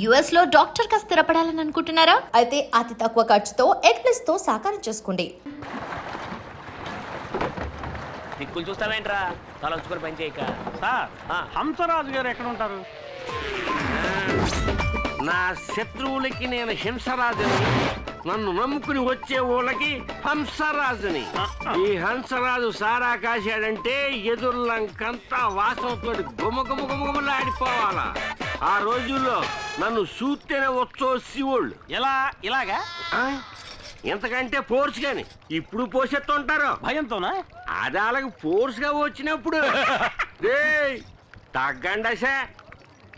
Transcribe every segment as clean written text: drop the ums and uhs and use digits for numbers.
US లో doctor గా స్థిరపడాలని అనుకుంటున్నారా? అయితే అతి తక్కువ ఖర్చుతో ఎగ్ప్లస్ తో సాకారం చేసుకోండి. దిక్కులు చూస్తావేంట్రా? తలొచ్చుకొని పని చేయక. సార్ హంసరాజు గారు ఎక్కడ ఉంటారు? నా శత్రువులకి నేను హింసరాజుని, నన్ను నమ్ముకుని వచ్చే ఊళ్ళకి హంసరాజుని. ఈ హంసరాజు సారా కాశాడంటే ఎదుర్లంకంతా వాసనతో గుమగుమలాడిపోవాలా. ఆ రోజుల్లో నన్ను చూస్తేనే వచ్చో శివుళ్ళు. ఇలాగా ఎంతకంటే ఫోర్స్ గాని ఇప్పుడు పోసెత్తుంటారు భయంతోనా? అది అలాగ ఫోర్స్ గా వచ్చినప్పుడు తగ్గండసా.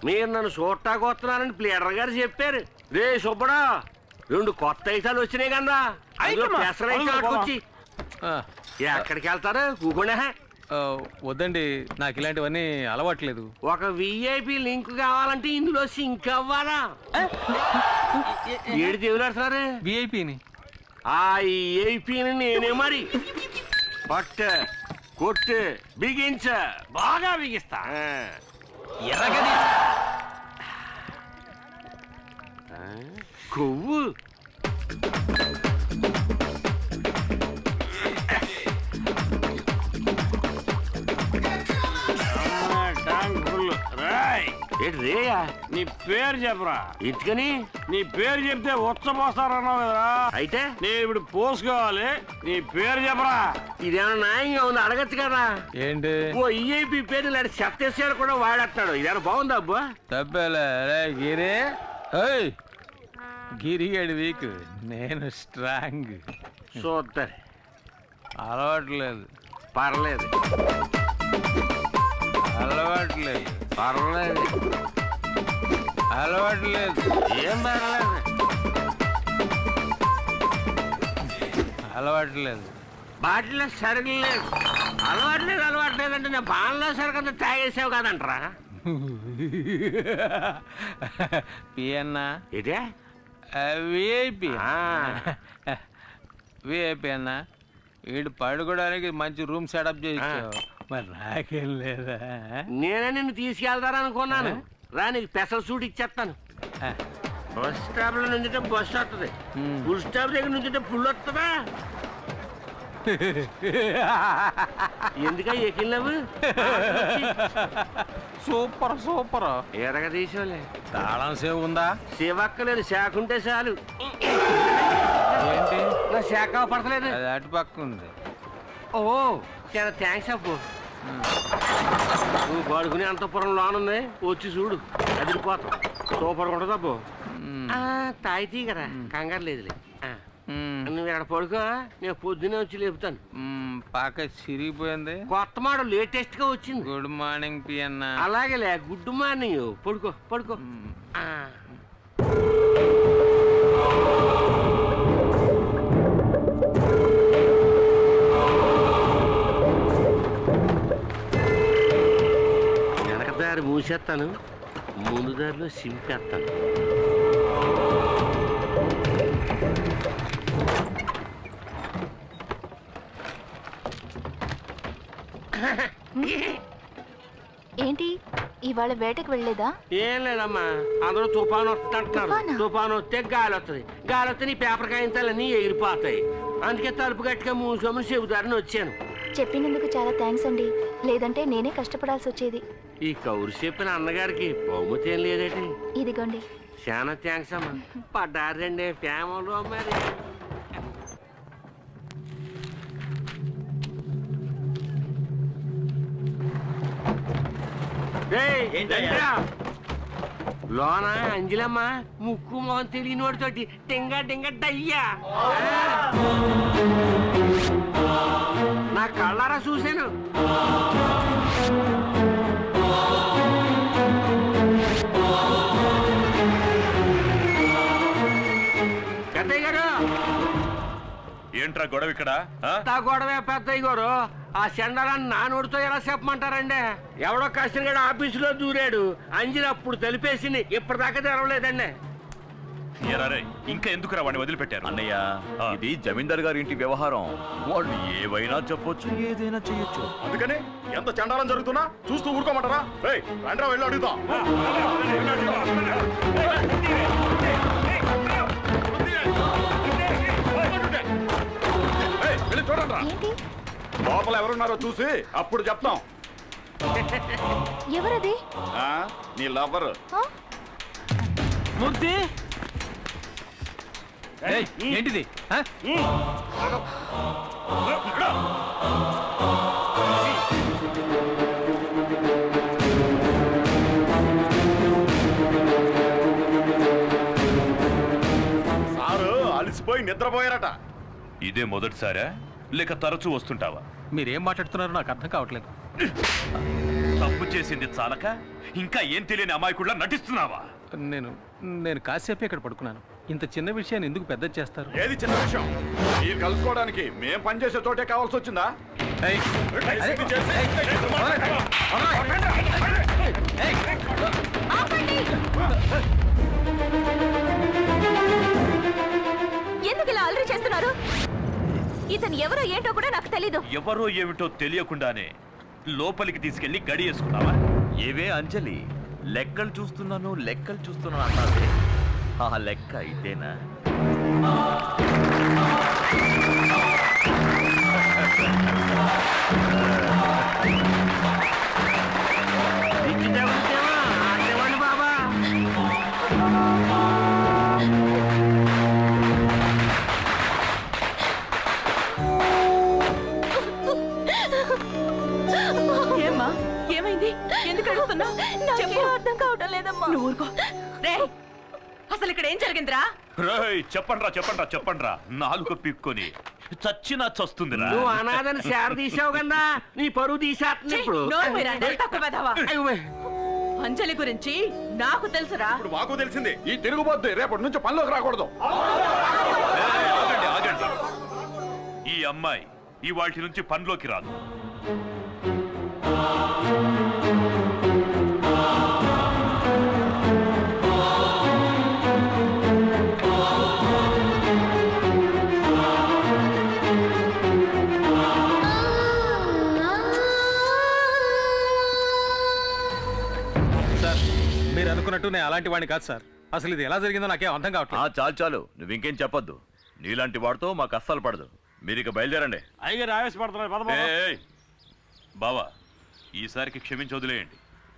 మీరు నన్ను చూడటానికి వస్తున్నారని ప్లేడర్ గారు చెప్పారు. రే సుబ్బడా, 2 కొత్త ఐటాలు వచ్చినాయి కదా, పెసరైతాకొచ్చి ఎక్కడికి వెళ్తారు? కూకుండా వద్దండి, నాకు ఇలాంటివన్నీ అలవాట్లేదు. ఒక విఐపి లింక్ కావాలంటే ఇందులో సింక్ అవ్వాలా? ఏడు దేవులాడుతున్నారు విఐపిని. ఆ విఐపిని నేనే మరి పట్టు కొట్టు బిగించ బాగా బిగిస్తా. ఎర్రగది కొవ్వు రేయా. నీ పేరు చెప్పరా? ఇటుకని నీ పేరు చెప్తే ఉచ్చపోస్తారన్నావు కదరా. అయితే నేను ఇప్పుడు పోసుకోవాలి. నీ పేరు చెప్పరా? ఇదేమన్నా న్యాయంగా ఉంది? అడగచ్చు కదా. ఏంటి? ఓ ఈఐపి పేరు లాంటి సత్యశాలు కూడా వాడేస్తాడు. ఇదేమన్నా బాగుందా అబ్బా? తప్పేలే గిరి. గిరిగాడి వీక్, నేను స్ట్రాంగ్. చూద్దరు అలవాట్లేదు. పర్లేదు అలవాట్లేదు. పర్లేదు అలవాట్లేదు. ఏం పర్లేదు. అలవాట్లేదు. బాటిల్లో సరుకు లేదు. అలవాట్లేదు అంటే నేను బాణలో సరుకు అంతా తాగేసావు కాదంటరా. పియన్నా ఇదే విఐపి. విఐపి అన్నా, వీడు పడుకోవడానికి మంచి రూమ్ సెటప్ చేయించావు. మరి నాకేం లేదా? నేనే నిన్ను తీసుకెళ్తారనుకున్నాను. రా, నీకు స్పెషల్ సూట్ ఇచ్చేస్తాను. బస్ స్టాప్ లో నుంచుంటే బస్సు వస్తుంది, ఫుల్ స్టాప్ దగ్గర నుంచుంటే ఫుల్ వస్తుందా? ఎందుక ఎక్కినవు? Super super. ఎరగ తీసుకోలే. తాళం సేవ్ ఉందా? సేవక్కలేదు, శాఖ ఉంటే చాలు. ఏంటి? నా శాఖ పడతలేదు. అది అటు పక్క ఉంది. ఓ చాలా థ్యాంక్స్ అప్పు. నువ్వు పడుకుని అంతపురం లోనుంది, వచ్చి చూడు, అదిరిపోతాం. సూపర్గా ఉంటుంది అప్పు. తాయితీ కదా, కంగారు లేదులే. నువ్వు ఇక్కడ పడుకో, నేను పొద్దునే వచ్చి లేపుతాను. పాక చిరిగిపోయింది. కొత్త మోడల్ లేటెస్ట్ గా వచ్చింది. గుడ్ మార్నింగ్ పియన్న. అలాగేలే, గుడ్ మార్నింగ్. పడుకో పడుకో. వెనక దారి మూసేస్తాను, ముందు దారిలో సింపేస్తాను. ఏంటి ఇవాళ వేటకు వెళ్ళలేదా? ఏం లేదమ్మా, అందరూ తుఫాను వస్తుంటారు. తుఫాను వస్తే గాలి వస్తుంది, గాలి వస్తే నీ పేపర్ కాయించాలన్నీ ఎగిరిపోతాయి. అందుకే తలుపు గట్టిగా మూసుకోమని చెబుతారని వచ్చాను. చెప్పినందుకు చాలా థ్యాంక్స్ అండి, లేదంటే నేనే కష్టపడాల్సి వచ్చేది. ఈ కౌరు చెప్పిన అన్నగారికి బహుమతి ఏం లేదేటి? ఇదిగోండి. చాలా థ్యాంక్స్ అమ్మా. పడ్డారండి ఫ్యామిలీలో మరి. లోన అంజలమ్మ ముక్కు మొహం తెలియని వాడితోటి టింగ టింగ డయ్యా. నా కళ్ళారా చూశాను. పెద్దయ్య గారు, ఏంట్రా గొడవ ఇక్కడ? గొడవే పెద్దయ్య గారు. ఆ చెండాలని నా నోటితో ఎలా చెప్పమంటారండి? ఎవడో కష్టంగా ఆఫీసులో దూరాడు, అంజలి అప్పుడు తెలిపేసింది, ఇప్పటిదాకా తెరవలేదండి. ఇంకా ఎందుకురా వాడిని వదిలిపెట్టారు? అన్నయ్య, ఇది జమీందార్ గారి ఇంటి వ్యవహారం. వాళ్ళు ఏవైనా చెప్పొచ్చు, ఏదైనా చేయొచ్చు. అందుకని ఎంత చండాలం జరుగుతున్నా చూస్తూ ఊరుకోమంటారా? రండ్రా, వెళ్ళి అడుగుతాం. లోపల ఎవరున్నారో చూసి అప్పుడు చెప్తాం. ఎవరది? నీ లవ్వర్. ముద్ది ఏంటిది? సారు అలసిపోయి నిద్రపోయారట. ఇదే మొదటిసారా లేక తరచూ వస్తుంటావా? మీరేం మాట్లాడుతున్నారో నాకు అర్థం కావట్లేదు. తప్పు చేసింది చాలక ఇంకా ఏం తెలియని అమాయకుడిలా నటిస్తున్నావా? నేను కాసేపు ఇక్కడ పడుకున్నాను. ఇంత చిన్న విషయాన్ని ఎందుకు పెద్ద చేస్తారు? ఏది చిన్న విషయం? మీరు కలుసుకోవడానికి మేం పనిచేసే చోటే కావాల్సి వచ్చిందా? ఎందుకు ఇలా అల్లరి చేస్తున్నారు? ఇతను ఎవరో ఏంటో కూడా నాకు తెలీదు. ఎవరో ఏమిటో తెలియకుండానే లోపలికి తీసుకెళ్లి గడి వేసుకున్నావా? ఏవే అంజలి, లెక్కలు చూస్తున్నాను అన్నావే, ఆ లెక్క ఇదేనా? బాబా ఏమ్మా, ఏమైంది? ఎందుకు అడుగుతున్నావు? చెప్పు, అర్థం కావటం లేదమ్మా. నువ్వు ఊరుకో. రేయ్, అసలు ఇక్కడ ఏం జరిగిందిరా? రేయ్, చెప్పండ్రా నాలుగు పిక్కొని చచ్చినా చస్తుందిరా. నువ్వు అనాథని శార తీసావు కదా, నీ పరువు తీసేస్తుంది ఇప్పుడు. నోరు మీరా, నెల తక్కువ వెధవా. అంజలి గురించి నాకు తెలుసురా. ఇప్పుడు మాకు తెలిసింది. ఈ తిరుగుబోద్దు రేపటి నుంచి పనిలోకి రాకూడదు. ఆగండి. ఈ అమ్మాయి ఇవాల్టి నుంచి పనిలోకి రాదు. మీరు అనుకున్నట్టు నేను అలాంటి వాడిని కాదు సార్. అసలు ఇది ఎలా జరిగిందో నాకేం అర్థం కావట్లేదు. చాలు నువ్వు ఇంకేం చెప్పొద్దు. నీలాంటి వాడితో మాకు అస్సలు పడదు. మీరు ఇక బయలుదేరండి. అయ్యగారు ఆవేశపడుతున్నారు. ఏయ్, బావా, ఈసారికి క్షమించి వదిలేయండి.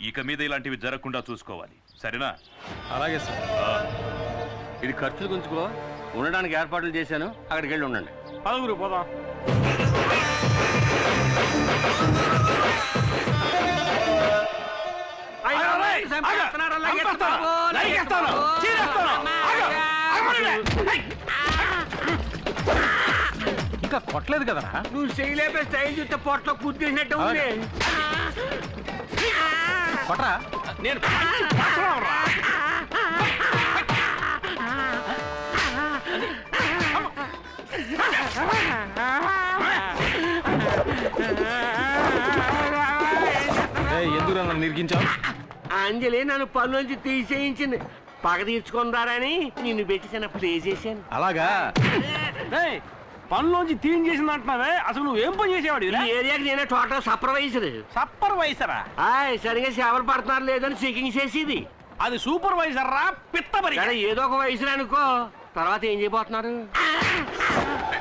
ఇక మీద ఇలాంటివి జరగకుండా చూసుకోవాలి, సరేనా? అలాగే సార్. ఇది ఖర్చులు గుంచుకో, ఉండడానికి ఏర్పాట్లు చేశాను, అక్కడికి వెళ్ళి ఉండండి. పదగురు పోదాం. ఇంకా కొట్టలేదు కదరా? నువ్వు చేయలేపే స్టైల్ చూస్తే పొట్టలో కుద్దేసినట్టు ఉంది. కొట్రా. నేను ఎందుకు నన్ను నిరికించావు? అంజలి నన్ను పనులోంచి తీసేయించింది. పగ తీర్చుకుందారని నిన్ను పెట్టి చిన్న ప్లే చేశాను. అలాగా? పనులోంచి తీన్ చేసింది అంటున్నావే, అసలు నువ్వు ఏం పని చేసేవాడు? ఈ ఏరియాకి నేనే టోటల్ సూపర్వైజర్. సూపర్వైజరా? సరిగా సేవలు పడుతున్నారు లేదని చెకింగ్ చేసేది. అది సూపర్వైజర్ రా, పిత్తబరి. ఏదో ఒక వయసు అనుకో, తర్వాత ఏం చేయబోతున్నారు?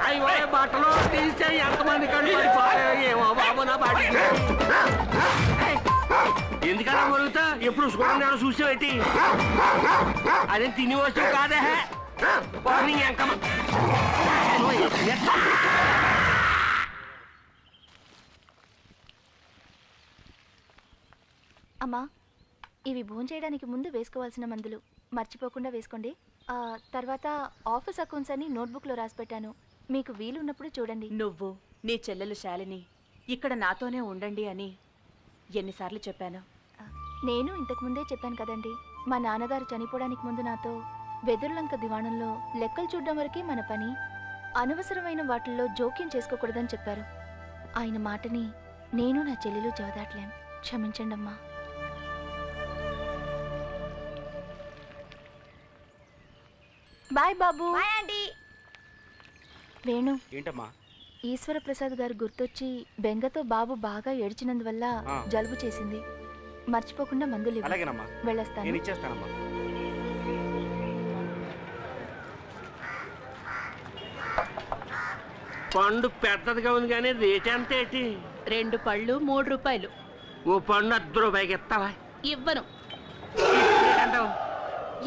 అయ్యో, బట్టలు తీస్తే ఎంతమంది ఏమో బాబు నా బాడీ. ఎందుకన్నా మరుగుతా? ఎప్పుడు చూడండి చూసావేటి? అదే తిని వస్తువు కాదే. అమ్మా, ఇవి భోంచేయడానికి ముందు వేసుకోవాల్సిన మందులు మర్చిపోకుండా వేసుకోండి. తర్వాత ఆఫీస్ అకౌంట్స్ అని నోట్బుక్లో రాసి పెట్టాను, మీకు వీలున్నప్పుడు చూడండి. నువ్వు నీ చెల్లెలు శాలిని ఇక్కడ నాతోనే ఉండండి అని ఎన్నిసార్లు చెప్పాను? నేను ఇంతకుముందే చెప్పాను కదండి, మా నాన్నగారు చనిపోవడానికి ముందు నాతో వెదురులంక దివాణంలో లెక్కలు చూడడం వరకే మన పని, అనవసరమైన వాటిల్లో జోక్యం చేసుకోకూడదని చెప్పారు. ఆయన మాటని నేను నా చెల్లెలు జవదాట్లేం. క్షమించండి అమ్మా. బాయ్ బాబు. వేణు, ఏంటమ్మా? ఈశ్వర ప్రసాద్ గారు గుర్తొచ్చి బెంగతో బాబు బాగా ఏడ్చినందువల్ల జలుబు చేసింది. మర్చిపోకుండా మందులు ఇవ్వు. అలాగేనమ్మా, వెళ్ళొస్తాను. నేను ఇచ్చేస్తానమ్మా. పండు పెద్దదిగా ఉంది కానీ రేట్ ఎంత ఏంటి? 2 పళ్ళు 3 రూపాయలు. ఓ పండు 10 రూపాయకి ఇస్తావా? ఇవ్వను.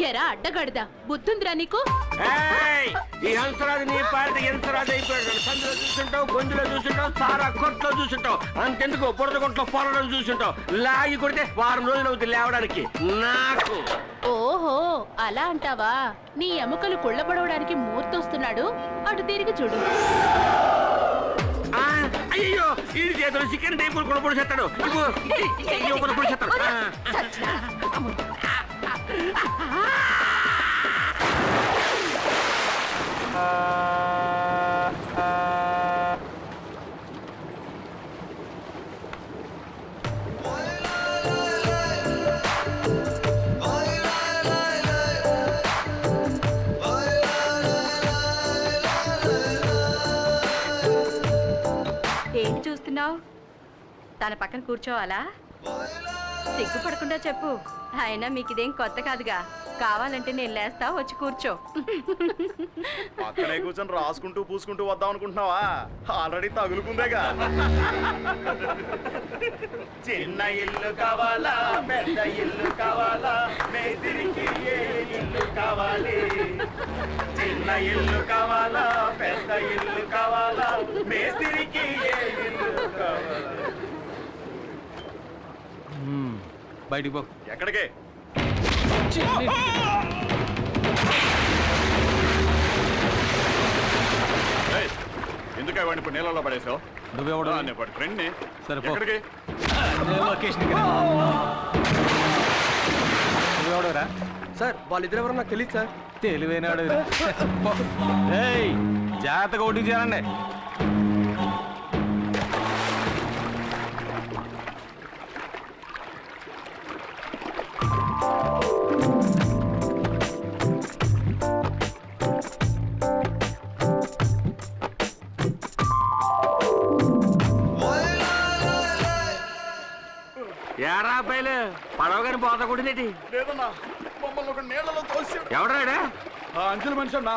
ఎరా అడ్డగడదా, బుద్ధుందిరా నీకు? ఏయ్! ఈ హంసరాజు నీ పాలిట హంసరాజు అయిపోయాడు. సందులో చూసుంటావు, గొంతులో చూసుంటావు, సారా కొట్లో చూసుంటావు, అంతెందుకు బురద కొట్లో పొలడం చూసుంటావు. లాగి కొడితే వారం రోజులు అవుతుంది లేవడానికి. నాకు ఓహో అలా అంటావా? నీ ఎముకలు కుళ్ళబడవడానికి మూర్తొస్తున్నాడు, అటు తిరిగి చూడు. అయ్యో ఈ చేతులు చికెన్ టైపులు కూడా పొడిచేస్తాడు. పొడిచేస్తాడు. ఏంటి చూస్తున్నావు? తన పక్కన కూర్చోవాలా? సిగ్గుపడకుండా చెప్పు. అయినా మీకు ఇదేం కొత్త కాదుగా. కావాలంటే నేను లేస్తా, వచ్చి కూర్చో. పక్కనే కూర్చొని రాసుకుంటూ పూసుకుంటూ వద్దాం అనుకుంటున్నావా? ఆల్రెడీ తగులుకుందేగా. చిన్న ఇల్లు కావాలా, పెద్ద ఇల్లు కావాలా, మేస్త్రికి ఏ ఇల్లు కావాలి? చిన్న ఇల్లు కావాలా, పెద్ద ఇల్లు కావాలా, మేస్త్రికి ఏ ఇల్లు కావాలి? బయటికి పో. ఎక్కడికే? ఎందుకు వాడిని ఇప్పుడు నీళ్ళలో పడేసావు? నువ్వెవడు? ఫ్రెండ్ని. సరే పో. ఎక్కడికి? నువ్వెవడరా? సార్ వాళ్ళిద్దరు ఎవరో నాకు తెలియదు సార్. తెలివైనాడు. జాగ్రత్తగా ఓటింగ్ చేయాలండి. ఏరా అబ్బాయిలు పడవ గాని పోత కొట్టిందేటి? లేదన్నా, మమ్మల్ని ఒక నీళ్ళలో తోసాడు. ఎవడాడా? అంచెల మనిషి అన్నా,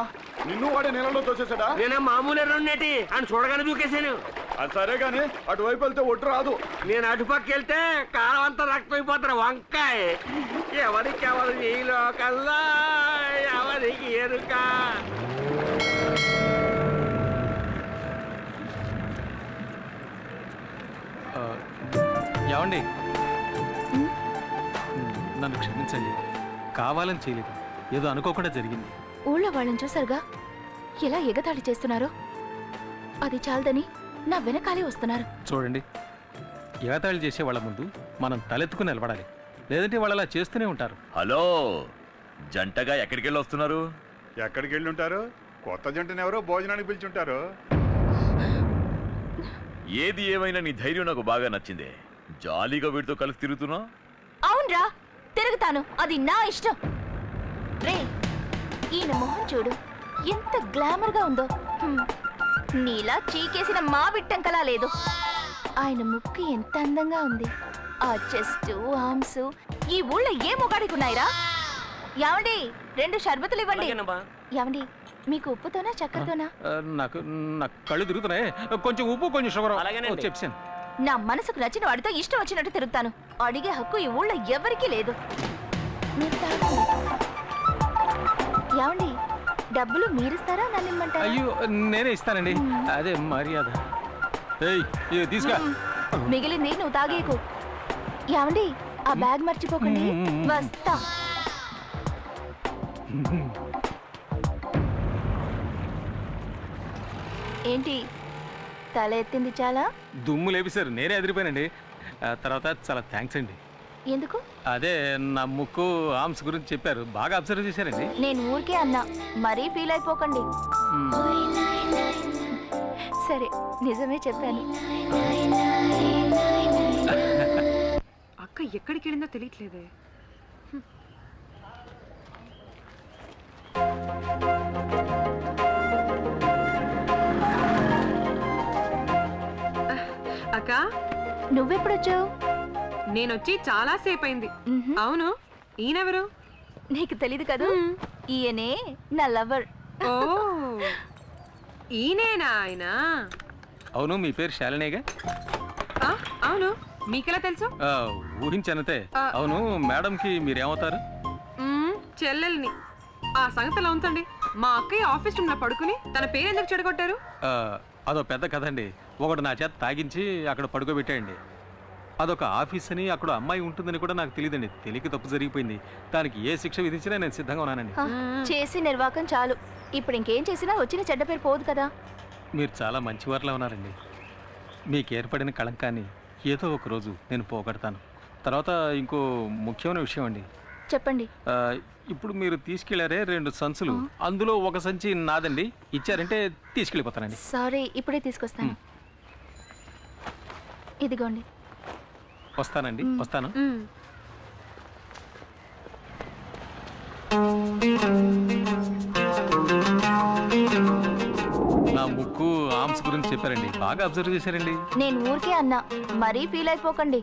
నిన్ను వాడే నీళ్ళలో తోసేసాడా? నేనే మామూలు రెండేటి అని చూడగానే దూకేశాను. అది సరే గాని అటువైపు వెళ్తే ఒట్టు రాదు. నేను అటుపక్క వెళ్తే కాలం అంతా రక్తం అయిపోతారు. వంకాయ ఎవరికి ఎవరు ఈ లోకల్లా ఎవరికి ఎరుక? ఏమండి, నన్ను క్షమించండి. కావాలని చేయలేదు, ఏదో అనుకోకుండా జరిగింది. ఊళ్ళో వాళ్ళని చూసారుగా ఎలా ఎగతాళి చేస్తున్నారో. అది చాలదని నా వెనకాలే వస్తున్నారు. చూడండి, ఎగతాళి చేసే వాళ్ళ ముందు మనం తలెత్తుకుని నిలబడాలి, లేదంటే వాళ్ళు అలా చేస్తూనే ఉంటారు. హలో, జంటగా ఎక్కడికి వెళ్ళి వస్తున్నారు? ఎక్కడికి వెళ్ళి ఉంటారు? కొత్త జంటను ఎవరో భోజనానికి పిలుచుంటారు. ఏది ఏమైనా నీ ధైర్యం నాకు బాగా నచ్చిందే. జాలీగా వీడితో కలిసి తిరుగుతున్నా? అవునరా, తిరుగుతాను, అది నా ఇష్టం. రే, ఈయన మొహం చూడు, ఎంత గ్లామర్ గా ఉందో. నీలా చీకేసిన మా బిట్టంకలా లేదు. ఆయన ముక్కు ఎంత అందంగా ఉంది. ఆ చెస్ట్, ఆర్మ్స్ ఈ ఊళ్ళో ఏ మొగాడికి ఉన్నాయిరా? యావండి, 2 షర్బతులు ఇవ్వండి. యావండి, మీకు ఉప్పుతోనా చక్కెరతోనా? నాకు కళ్ళు తిరుగుతున్నాయి, కొంచెం ఉప్పు కొంచెం షుగర్. చెప్పాను. నా మనసుకు నచ్చిన వాడితో ఇష్టం వచ్చినట్టు తిరుగుతాను. అడిగే హక్కు ఈ ఊళ్ళో ఎవరికీ లేదు. యావండి, డబ్బులు మీరిస్తారా నన్ను ఇమ్మంటారా? అయ్యో, నేనే ఇస్తానండి, అదే మర్యాద. తీసుకా. మిగిలింది నువ్వు తాగేకు. యావండి, ఆ బ్యాగ్ మర్చిపోకండి. వస్తా. ఏంటి తల ఎత్తింది చాలా? దుమ్ము లేపిసారు, నేనే ఎదిరిపోయానండి. తర్వాత చాలా థ్యాంక్స్ అండి. ఎందుకు? అదే నా ముక్కు ఆర్మ్స్ గురించి చెప్పారు, బాగా అబ్జర్వ్ చేశారండి. నేను ఊరికే అన్నా, మరీ ఫీల్ అయిపోకండి. సరే, నిజమే చెప్పాను. అక్క ఎక్కడికి వెళ్ళిందో తెలియట్లేదే. అక్క, నువ్వెప్పుడొచ్చావు? నేనొచ్చి చాలా సేపు అయింది. అవును, ఈయనెవరు? నీకు తెలీదు కదా, ఈయనే నా లవర్. ఓ, ఈయనేనా ఆయన? అవును, మీ పేరు శాలినేగా? ఆ, అవును. మీకెలా తెలుసు? ఊహించనతే. అవును, మేడంకి మీరేమవుతారు? చెల్లెల్ని. ఆ సంగతిలో ఉంచండి. మా అక్కయ్య ఆఫీస్ రూమ్ లో పడుకుని తన పేరు ఎందుకు చెడగొట్టారు? అదో పెద్ద కథ అండి. ఒకడు నా చేత తాగించి అక్కడ పడుకోబెట్టాయండి. అదొక ఆఫీస్ అని, అక్కడ అమ్మాయి ఉంటుందని కూడా నాకు తెలియదండి. తెలియక తప్పు జరిగిపోయింది. దానికి ఏ శిక్ష విధించినా నేను సిద్ధంగా ఉన్నానండి. చేసి నిర్వాకం చాలు. ఇప్పుడు ఇంకేం చేసినా వచ్చిన చెడ్డ పేరు పోదు కదా. మీరు చాలా మంచివారిలా ఉన్నారండి. మీకు ఏర్పడిన కళంకాన్ని ఏదో ఒక రోజు నేను పోగొడతాను. తర్వాత ఇంకో ముఖ్యమైన విషయం అండి. చెప్పండి. ఇప్పుడు మీరు తీసుకెళ్లారే 2 సంచులు, అందులో ఒక సంచి నాదండి. ఇచ్చారంటే తీసుకెళ్ళిపోతానండి. సారీ, ఇప్పుడే తీసుకొస్తాను. ఇదిగోండి. వస్తానండి, వస్తాను. నా ముక్కు ఆర్మ్స్ గురించి చెప్పారండి. బాగా అబ్జర్వ్ చేశారండి. నేను ఊరికే అన్నా, మరీ ఫీల్ అయిపోకండి.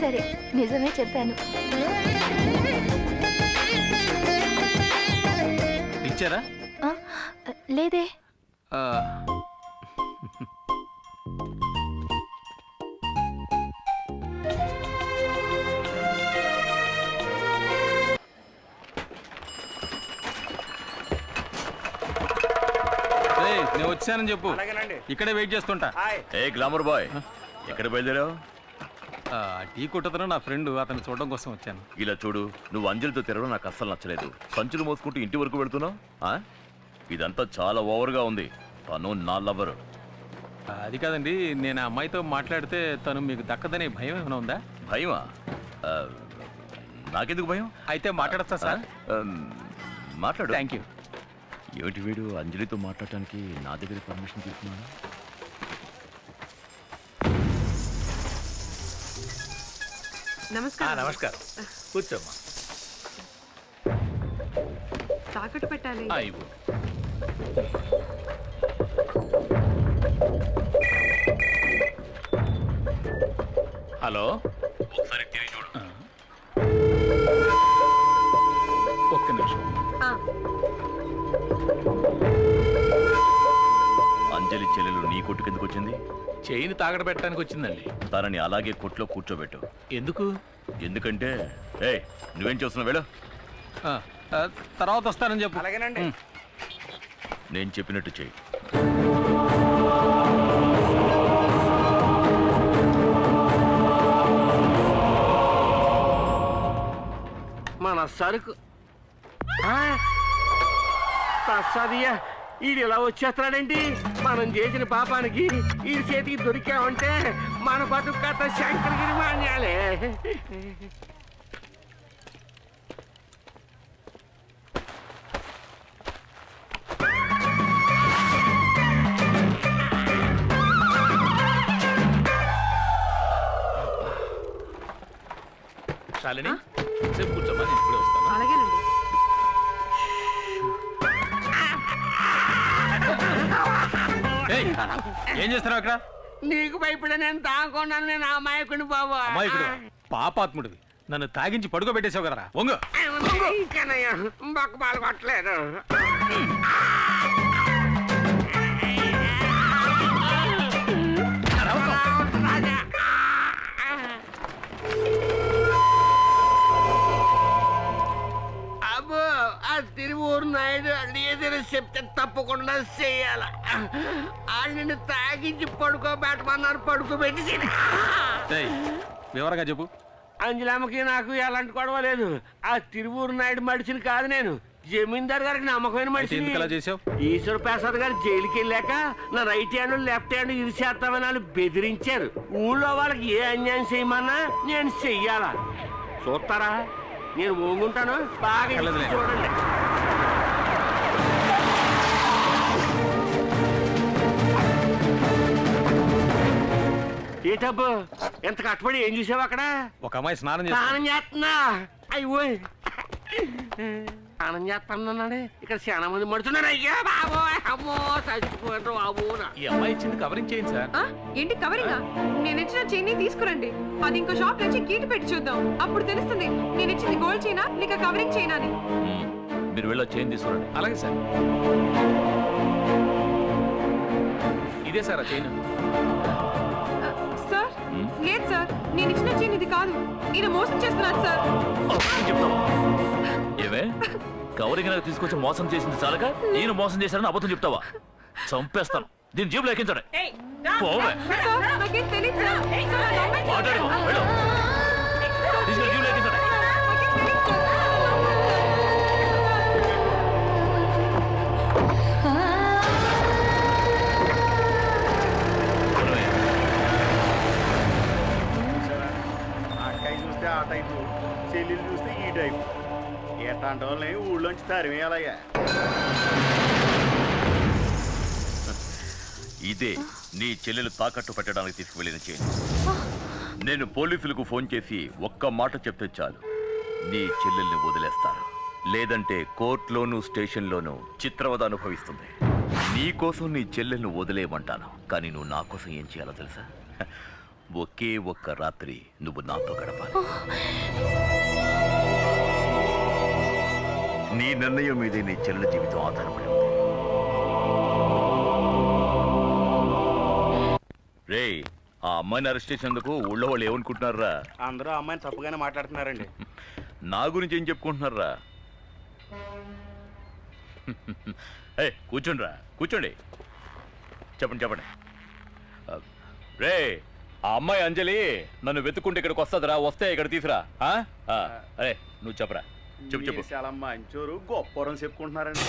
సరే, నిజమే చెప్పాను. ఇచ్చారా? లేదే. నేను వచ్చానని చెప్పు. ఇక్కడే వెయిట్ చేస్తుంటా. ఏ గ్లామర్ బాయ్, ఎక్కడ బయలుదేరావు? టీ కొట్టతను నా ఫ్రెండ్, అతను చూడడం కోసం వచ్చాను. ఇలా చూడు, నువ్వు అంజలితో తిరగడం నాకు అస్సలు నచ్చలేదు. సంచులు మోసుకుంటూ ఇంటి వరకు వెళ్తున్నావు. ఇదంతా చాలా ఓవర్గా ఉంది. తను నా లవరు. అది కాదండి, నేను ఆ అమ్మాయితో మాట్లాడితే తను మీకు దక్కదనే భయం ఏమైనా ఉందా? భయమా? నాకెందుకు భయం? అయితే మాట్లాడతా సార్. మాట్లాడు. Thank you. ఏమిటి వీడు అంజలితో మాట్లాడటానికి నా దగ్గర పర్మిషన్ తీసుకున్నాను? నమస్కారం. నమస్కారం, కూర్చోమ్మా. తాకట్టు పెట్టాలి. హలో, ఒకసారి తిరిగి చూడు. ఒక్క నిమిషం. అంజలి చెల్లెలు నీ కొట్టు కిందకు వచ్చింది? చైన్ తాగడ పెట్టడానికి వచ్చిందండి. తనని అలాగే కొట్లో కూర్చోబెట్టు. ఎందుకు? ఎందుకంటే నువ్వేం చేస్తున్నావు? వెళ్ళు. తర్వాత వస్తానని చెప్పు. అలాగేనండి. నేను చెప్పినట్టు చెయ్యి. మన సరుకు ప్రసాదియా, ఈడు ఇలా వచ్చేస్తున్నాడేంటి? మనం చేసిన పాపానికి ఈ చేతికి దొరికామంటే మన బతుకు కథ శంకరగిరి మాన్యాలే. శాలిని, సేపు కూర్చోమ్మా, నేను ఇప్పుడే వస్తాను. అలాగేనండి. ఏం చేస్తున్నావు అక్కడ? నీకు భయపడే నేను తాగకుండా నేను అమాయకుని బాబు. అమాయకుడు? పాపాత్ముడివి. నన్ను తాగించి పడుకోబెట్టేసావు కదరా. వంగు. బొక్క పాలు కొట్టలేదు. అబ్బో, ఆ తిరువూరు నాయుడు ఏదైనా చెప్తే తప్పకుండా చెయ్యాల. వాళ్ళు నిన్ను తాగించి పడుకోబెట్టమన్నారు, పడుకోబెట్టి వివరంగా చెప్పు. అంజలమ్మకి నాకు ఎలాంటి గొడవ లేదు. ఆ తిరువూరు నాయుడు మడిచిని కాదు నేను, జమీందార్ గారికి నమ్మకమైన మనిషి. ఈశ్వర ప్రసాద్ గారు జైలుకి వెళ్ళాక నా రైట్ హ్యాండ్ లెఫ్ట్ హ్యాండ్ ఇది చేస్తామని వాళ్ళు బెదిరించారు. ఊళ్ళో వాళ్ళకి ఏ అన్యాయం చేయమన్నా నేను చెయ్యాలా. చూస్తారా? నేను ఓంగుంటాను, బాగా చూడండి. ఏటబ్బు, ఎంత కట్టుబడి ఏం చూసావు అక్కడ? ఒక అమ్మాయి స్నానం చేస్తున్నా. అయ్యో, స్నానం చేస్తానన్నాడే. ఇక్కడ చాలా మంది మడుతున్నారు. అయ్యా బాబో, అమ్మో చచ్చిపోయారు బాబు. ఈ అమ్మాయి ఇచ్చింది కవరింగ్ చేయండి సార్. ఏంటి కవరింగా? నేను ఇచ్చిన చైన్ తీసుకురండి. అది ఇంకో షాప్ నుంచి కీటు పెట్టి చూద్దాం. అప్పుడు తెలుస్తుంది నేను ఇచ్చింది గోల్డ్ చైనా లేక కవరింగ్ చైనా అని. మీరు వెళ్ళి చైన్ తీసుకురండి. అలాగే సార్. ఇదే సార్ ఆ చైన్. సార్ లేదు సార్, నేను ఇచ్చిన చైన్ ఇది కాదు. ఈయన మోసం చేస్తున్నాడు సార్. చెప్తావా? ఏమే కవరింగ్ నాకు తీసుకొచ్చి మోసం చేసింది చాలక నేను మోసం చేశానని అబద్ధం చెప్తావా? చంపేస్తాను. దీని జీబులో ఎక్కించండి. పోవే. సార్ నాకేం తెలియదు సార్. మాట్లాడు. వెళ్ళు. తీసుకెళ్ళి జీబులో ఎక్కించండి. అక్కయ్య చూస్తే ఆ టైపు, చెల్లెలు చూస్తే ఈ టైపు. ఎట్లాంటి వాళ్ళని ఊళ్ళోంచి తరిమేయాలయ్యా. ఇదే నీ చెల్లెలు తాకట్టు పెట్టడానికి తీసుకువెళ్ళిన చైన్. నేను పోలీసులకు ఫోన్ చేసి ఒక్క మాట చెప్తే చాలు, నీ చెల్లెల్ని వదిలేస్తారు. లేదంటే కోర్టులోనూ స్టేషన్లోనూ చిత్రవద అనుభవిస్తుంది. నీకోసం నీ చెల్లెల్ని వదిలేయమంటాను, కానీ నువ్వు నా కోసం ఏం చేయాలో తెలుసా? ఒకే ఒక్క రాత్రి నువ్వు నాతో గడపాలి. నీ నిర్ణయం మీదే నీ చెల్లెల జీవితం ఆధారపడి ఉంది. రే, ఆ అమ్మాయిని అరెస్ట్ చేసినందుకు ఊళ్ళో వాళ్ళు ఏమనుకుంటున్నారా? అందరూ అమ్మాయిని తప్పుగానే మాట్లాడుతున్నారండి. నా గురించి ఏం చెప్పుకుంటున్నారా? కూర్చోండి రా, కూర్చోండి. చెప్పండి చెప్పండి. రే, ఆ అమ్మాయి అంజలి నన్ను వెతుక్కుంటే ఇక్కడికి వస్తుందిరా, వస్తే ఇక్కడ తీసురా. అరే నువ్వు చెప్పరా, చెప్పు చెప్పు. చాలా మంచోరు గొప్పరం చెప్పుకుంటున్నారండి.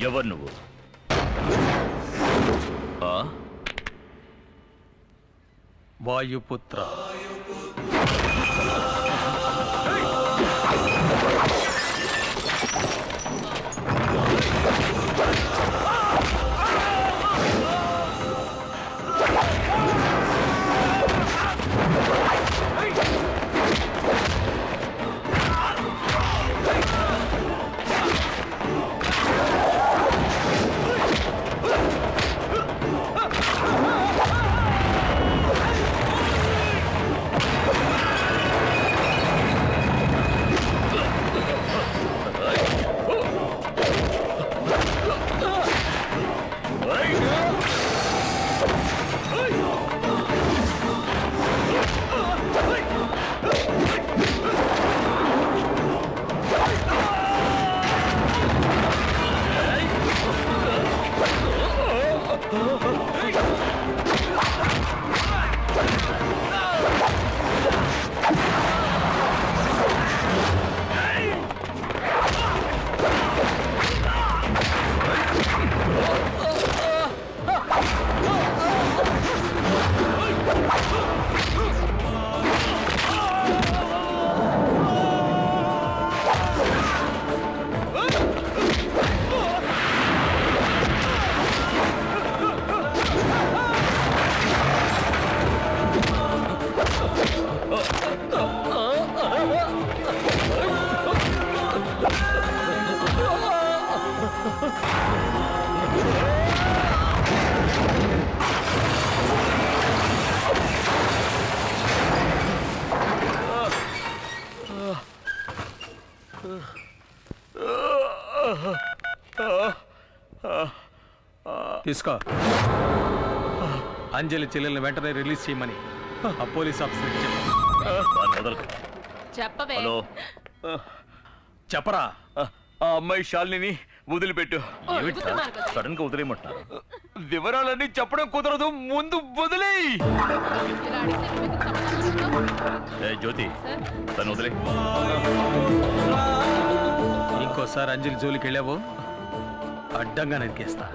ఎవరు నువ్వు? వాయుపుత్ర. తీసుకో. అంజలి చెల్లెల్ని వెంటనే రిలీజ్ చేయమని ఆ పోలీస్ ఆఫీసర్కి చెప్పవే. హలో, చెప్పరా. ఆ అమ్మాయి శాలిని వదిలిపెట్టు. సడన్ గా వదిలేయమంటున్నారు. వివరాలన్నీ చెప్పడం కుదరదు, ముందు వదిలేయ్. జ్యోతి, తను వదిలే. ఇంకోసారి అంజలి జోలికి వెళ్ళావో అడ్డంగా నరికేస్తా.